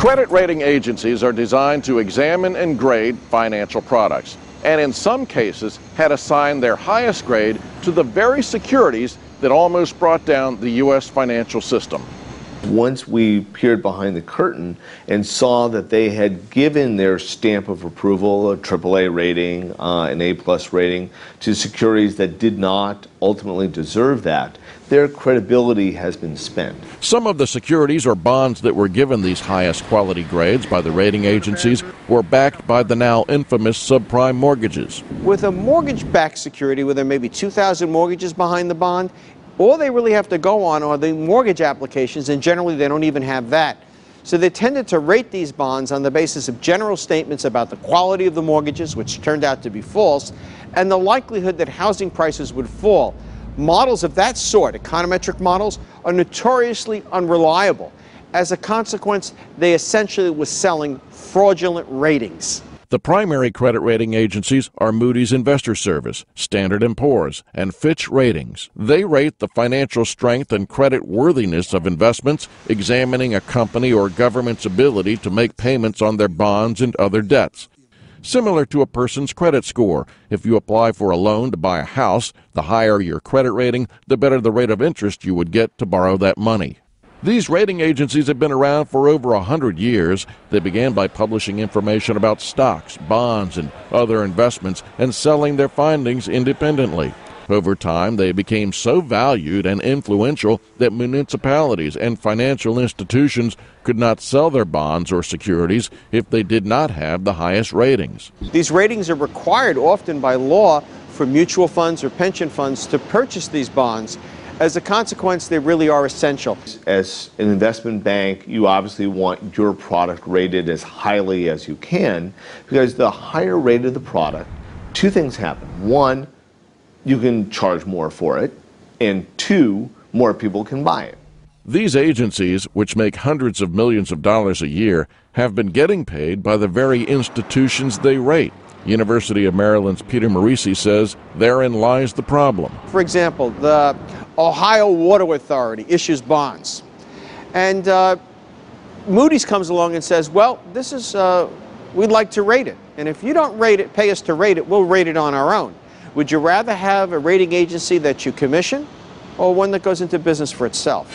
Credit rating agencies are designed to examine and grade financial products, and in some cases had assigned their highest grade to the very securities that almost brought down the U.S. financial system. Once we peered behind the curtain and saw that they had given their stamp of approval, a AAA rating, an A+ rating, to securities that did not ultimately deserve that, their credibility has been spent. Some of the securities or bonds that were given these highest quality grades by the rating agencies were backed by the now infamous subprime mortgages. With a mortgage-backed security where there may be 2,000 mortgages behind the bond, all they really have to go on are the mortgage applications, and generally they don't even have that. So they tended to rate these bonds on the basis of general statements about the quality of the mortgages, which turned out to be false, and the likelihood that housing prices would fall. Models of that sort, econometric models, are notoriously unreliable. As a consequence, they essentially were selling fraudulent ratings. The primary credit rating agencies are Moody's Investor Service, Standard & Poor's, and Fitch Ratings. They rate the financial strength and credit worthiness of investments, examining a company or government's ability to make payments on their bonds and other debts. Similar to a person's credit score, if you apply for a loan to buy a house, the higher your credit rating, the better the rate of interest you would get to borrow that money. These rating agencies have been around for over 100 years. They began by publishing information about stocks, bonds, and other investments and selling their findings independently. Over time, they became so valued and influential that municipalities and financial institutions could not sell their bonds or securities if they did not have the highest ratings. These ratings are required often by law for mutual funds or pension funds to purchase these bonds. As a consequence, they really are essential. As an investment bank, you obviously want your product rated as highly as you can, because the higher rated the product, two things happen. One, you can charge more for it, and two, more people can buy it. These agencies, which make hundreds of millions of dollars a year, have been getting paid by the very institutions they rate. University of Maryland's Peter Morisi says therein lies the problem. For example, the Ohio Water Authority issues bonds, and Moody's comes along and says, well, this is, we'd like to rate it, and if you don't rate it, pay us to rate it, we'll rate it on our own. Would you rather have a rating agency that you commission or one that goes into business for itself?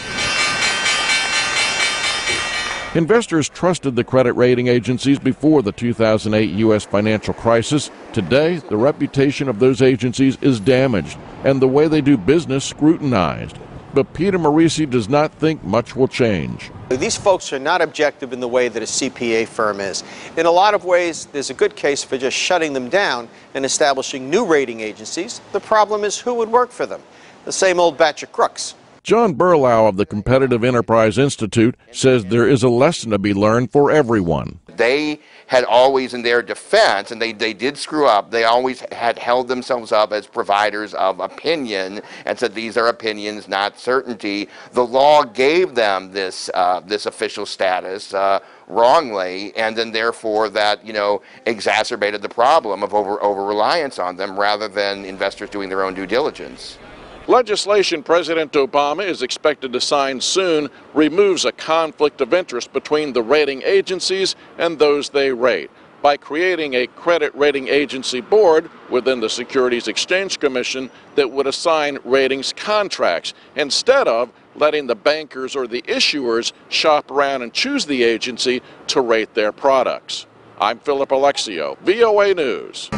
Investors trusted the credit rating agencies before the 2008 U.S. financial crisis. Today, the reputation of those agencies is damaged and the way they do business scrutinized. But Peter Morisi does not think much will change. These folks are not objective in the way that a CPA firm is. In a lot of ways, there's a good case for just shutting them down and establishing new rating agencies. The problem is who would work for them? The same old batch of crooks. John Berlau of the Competitive Enterprise Institute says there is a lesson to be learned for everyone. They had always, in their defense, and they did screw up, they always had held themselves up as providers of opinion and said these are opinions, not certainty. The law gave them this official status wrongly, and then therefore that, exacerbated the problem of over-reliance on them rather than investors doing their own due diligence. Legislation President Obama is expected to sign soon removes a conflict of interest between the rating agencies and those they rate by creating a credit rating agency board within the Securities Exchange Commission that would assign ratings contracts instead of letting the bankers or the issuers shop around and choose the agency to rate their products. I'm Alexiou, VOA News.